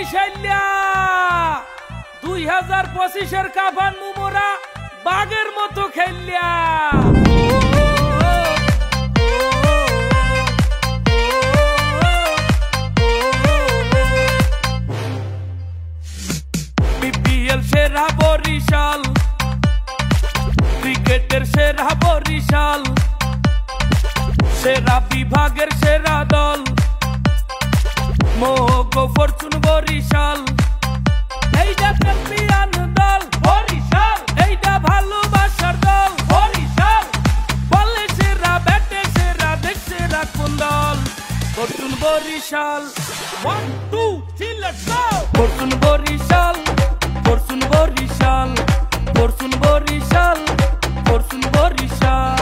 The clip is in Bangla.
বরিশাইয়া 2025-এর কাফান মুমোরা বাগের মতো খেললিয়া বিপিএল সেরা বরিশাল, ক্রিকেটের সেরা বরিশাল, সেরা বিভাগের সেরা দল মোহো ফরচুন বরিশাল। এইটা চ্যাম্পিয়ন দল বরিশাল, এইটা ভালোবাসার দল বরিশাল। বলে সেরা, ব্যাটে সেরা, দেশ সেরা কোন দল? Fortune Barishal. 1 2 3 let's go. Fortune Barishal, fortune Barishal, fortune Barishal, fortune Barishal.